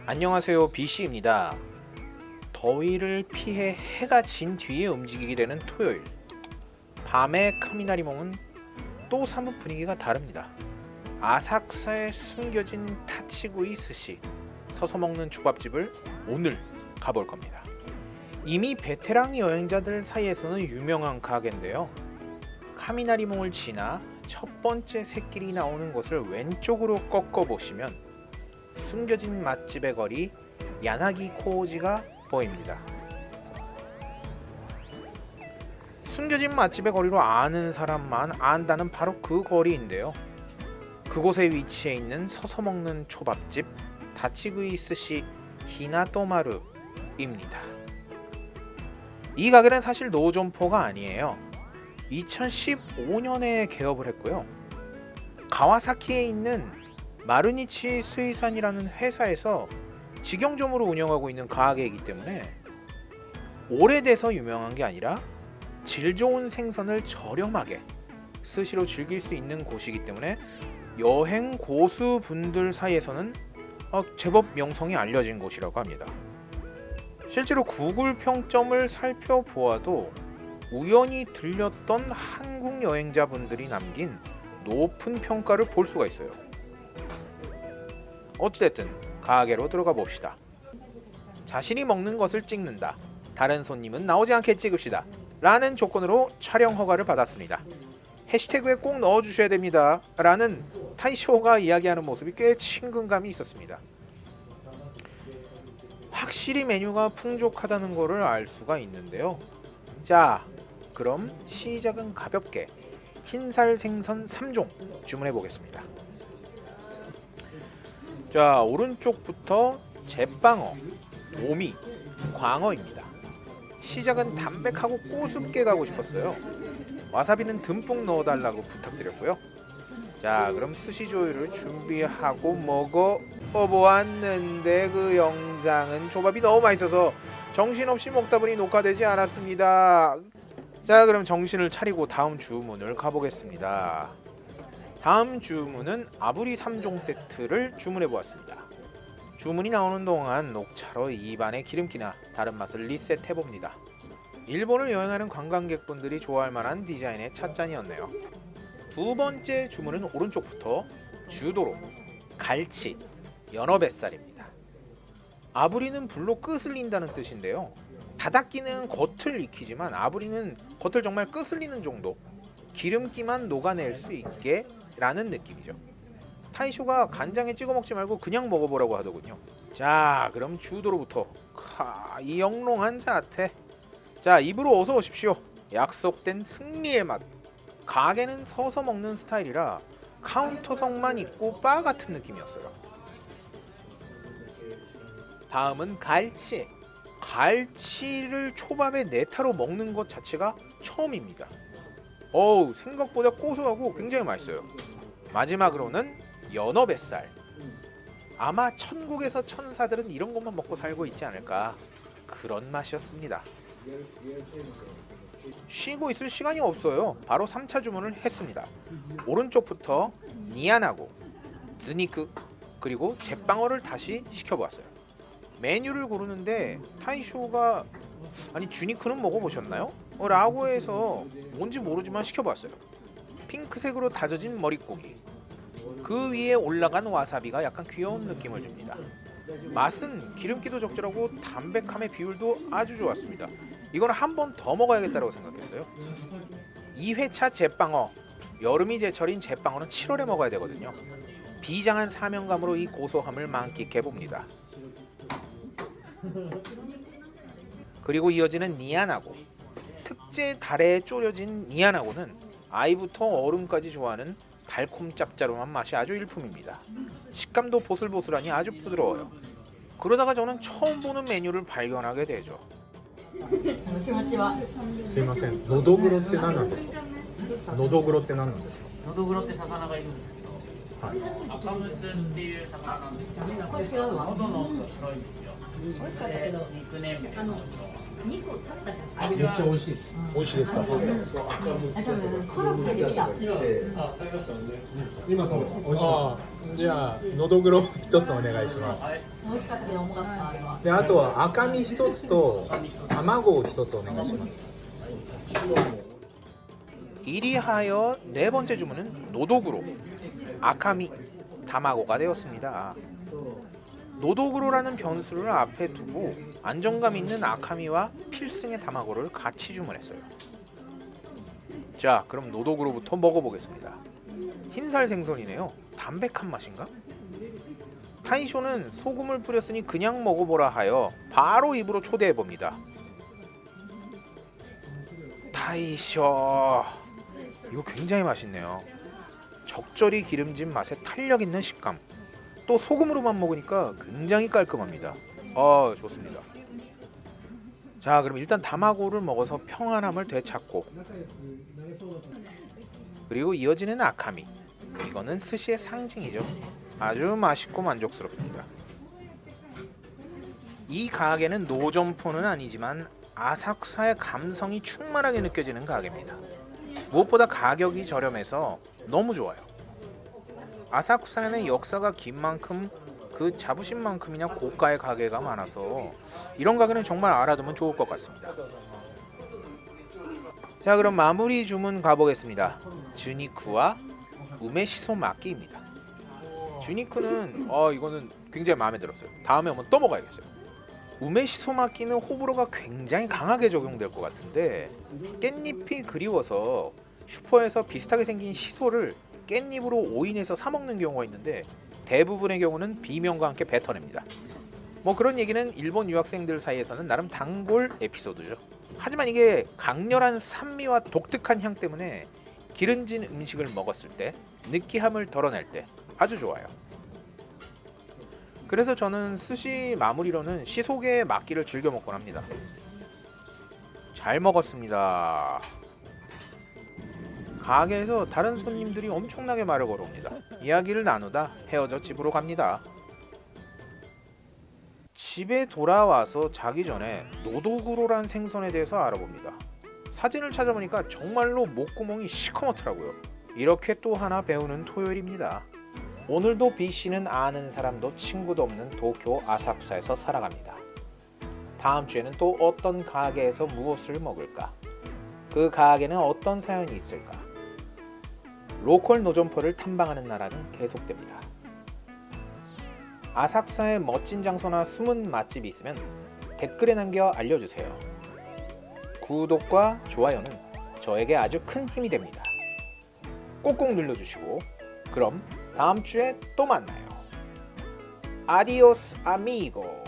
안녕하세요, BC입니다. 더위를 피해 해가 진 뒤에 움직이게 되는 토요일. 밤의 카미나리몽은 또 사뭇 분위기가 다릅니다. 아삭사에 숨겨진 타치구이 스시, 서서 먹는 초밥집을 오늘 가볼 겁니다. 이미 베테랑 여행자들 사이에서는 유명한 가게인데요. 카미나리몽을 지나 첫 번째 샛길이 나오는 곳을 왼쪽으로 꺾어 보시면 숨겨진 맛집의 거리 야나기 코오지가 보입니다. 숨겨진 맛집의 거리로 아는 사람만 안다는 바로 그 거리인데요. 그곳에 위치해 있는 서서 먹는 초밥집 다치구이 스시 히나토마루입니다. 이 가게는 사실 노점포가 아니에요. 2015년에 개업을 했고요. 가와사키에 있는 마루니치 수이산이라는 회사에서 직영점으로 운영하고 있는 가게이기 때문에 오래돼서 유명한 게 아니라 질 좋은 생선을 저렴하게 스시로 즐길 수 있는 곳이기 때문에 여행 고수분들 사이에서는 제법 명성이 알려진 곳이라고 합니다. 실제로 구글 평점을 살펴보아도 우연히 들렸던 한국 여행자분들이 남긴 높은 평가를 볼 수가 있어요. 어찌됐든 가게로 들어가 봅시다. 자신이 먹는 것을 찍는다. 다른 손님은 나오지 않게 찍읍시다. 라는 조건으로 촬영 허가를 받았습니다. 해시태그에 꼭 넣어주셔야 됩니다. 라는 타이쇼가 이야기하는 모습이 꽤 친근감이 있었습니다. 확실히 메뉴가 풍족하다는 것을 알 수가 있는데요. 자, 그럼 시작은 가볍게 흰살 생선 3종 주문해 보겠습니다. 자, 오른쪽부터 제빵어, 도미, 광어입니다. 시작은 담백하고 꼬숩게 가고 싶었어요. 와사비는 듬뿍 넣어달라고 부탁드렸고요. 자, 그럼 스시조유를 준비하고 먹어보았는데 그 영상은 초밥이 너무 맛있어서 정신없이 먹다 보니 녹화되지 않았습니다. 자, 그럼 정신을 차리고 다음 주문을 가보겠습니다. 다음 주문은 아부리 3종 세트를 주문해 보았습니다. 주문이 나오는 동안 녹차로 입안에 기름기나 다른 맛을 리셋해 봅니다. 일본을 여행하는 관광객분들이 좋아할 만한 디자인의 찻잔이었네요. 두 번째 주문은 오른쪽부터 주도로 갈치, 연어뱃살입니다. 아부리는 불로 끄슬린다는 뜻인데요. 다다끼는 겉을 익히지만 아부리는 겉을 정말 끄슬리는 정도, 기름기만 녹아낼 수 있게 라는 느낌이죠. 타이쇼가 간장에 찍어 먹지 말고 그냥 먹어보라고 하더군요. 자, 그럼 주도로부터 이 영롱한 자태. 자, 입으로 어서 오십시오. 약속된 승리의 맛. 가게는 서서 먹는 스타일이라 카운터석만 있고 바 같은 느낌이었어요. 다음은 갈치. 갈치를 초밥에 네타로 먹는 것 자체가 처음입니다. 생각보다 고소하고 굉장히 맛있어요. 마지막으로는 연어뱃살. 아마 천국에서 천사들은 이런 것만 먹고 살고 있지 않을까, 그런 맛이었습니다. 쉬고 있을 시간이 없어요. 바로 3차 주문을 했습니다. 오른쪽부터 니아나고, 즈니크, 그리고 제빵어를 다시 시켜보았어요. 메뉴를 고르는데 타이쇼가 주니크는 먹어보셨나요? 라고 해서 뭔지 모르지만 시켜봤어요. 핑크색으로 다져진 머릿고기, 그 위에 올라간 와사비가 약간 귀여운 느낌을 줍니다. 맛은 기름기도 적절하고 담백함의 비율도 아주 좋았습니다. 이건 한 번 더 먹어야겠다고 생각했어요. 2회차 제빵어. 여름이 제철인 제빵어는 7월에 먹어야 되거든요. 비장한 사명감으로 이 고소함을 만끽해봅니다. 그리고 이어지는 니아나고. 특제 달에 졸여진 니아나고는 아이부터 어른까지 좋아하는 달콤 짭짤한 맛이 아주 일품입니다. 식감도 보슬보슬하니 아주 부드러워요. 그러다가 저는 처음 보는 메뉴를 발견하게 되죠. すいません、のどぐろって何なんですか？のどぐろって何なんですか？のどぐろって魚がいるんですけど、はい。赤ムツっていう魚なんですけど、これ違うわ。喉の音白いんですよ。美味しかったけど、でニックネームでのどぐろ。肉を食べたじゃん。めっちゃ美味しい。美味しいですか。多分コロッケできた。今食べた。美味しい。じゃあのどぐろ一つお願いします。美味しかったけど重かったあれは。であとは赤身一つと卵を一つお願いします。 이리하여 네 번째 주문은 노도그로, 아카미, 다마고가 되었습니다. 노도그로라는 변수를 앞에 두고 안정감 있는 아카미와 필승의 다마고를 같이 주문했어요. 자, 그럼 노도그로부터 먹어보겠습니다. 흰살 생선이네요. 담백한 맛인가? 타이쇼는 소금을 뿌렸으니 그냥 먹어보라 하여 바로 입으로 초대해봅니다. 타이쇼, 이거 굉장히 맛있네요. 적절히 기름진 맛에 탄력 있는 식감. 또 소금으로만 먹으니까 굉장히 깔끔합니다. 좋습니다. 자, 그럼 일단 다마고를 먹어서 평안함을 되찾고, 그리고 이어지는 아카미. 이거는 스시의 상징이죠. 아주 맛있고 만족스럽습니다. 이 가게는 노점포는 아니지만 아사쿠사의 감성이 충만하게 느껴지는 가게입니다. 무엇보다 가격이 저렴해서 너무 좋아요. 아사쿠사에는 역사가 긴 만큼 그 자부심만큼이나 고가의 가게가 많아서 이런 가게는 정말 알아두면 좋을 것 같습니다. 자, 그럼 마무리 주문 가보겠습니다. 주니쿠와 우메시소 마끼입니다. 주니쿠는 이거는 굉장히 마음에 들었어요. 다음에 한번 또 먹어야겠어요. 우메시소 마끼는 호불호가 굉장히 강하게 적용될 것 같은데 깻잎이 그리워서 슈퍼에서 비슷하게 생긴 시소를 깻잎으로 오인해서 사 먹는 경우가 있는데 대부분의 경우는 비명과 함께 뱉어냅니다. 뭐 그런 얘기는 일본 유학생들 사이에서는 나름 단골 에피소드죠. 하지만 이게 강렬한 산미와 독특한 향 때문에 기름진 음식을 먹었을 때 느끼함을 덜어낼 때 아주 좋아요. 그래서 저는 스시 마무리로는 시소게의 막기를 즐겨 먹곤 합니다. 잘 먹었습니다. 가게에서 다른 손님들이 엄청나게 말을 걸어옵니다. 이야기를 나누다 헤어져 집으로 갑니다. 집에 돌아와서 자기 전에 노도그로란 생선에 대해서 알아봅니다. 사진을 찾아보니까 정말로 목구멍이 시커멓더라고요. 이렇게 또 하나 배우는 토요일입니다. 오늘도 B씨는 아는 사람도 친구도 없는 도쿄 아사쿠사에서 살아갑니다. 다음 주에는 또 어떤 가게에서 무엇을 먹을까? 그 가게는 어떤 사연이 있을까? 로컬 노점포를 탐방하는 나라는 계속됩니다. 아사쿠사의 멋진 장소나 숨은 맛집이 있으면 댓글에 남겨 알려주세요. 구독과 좋아요는 저에게 아주 큰 힘이 됩니다. 꼭꼭 눌러주시고 그럼 다음 주에 또 만나요. 아디오스 아미고.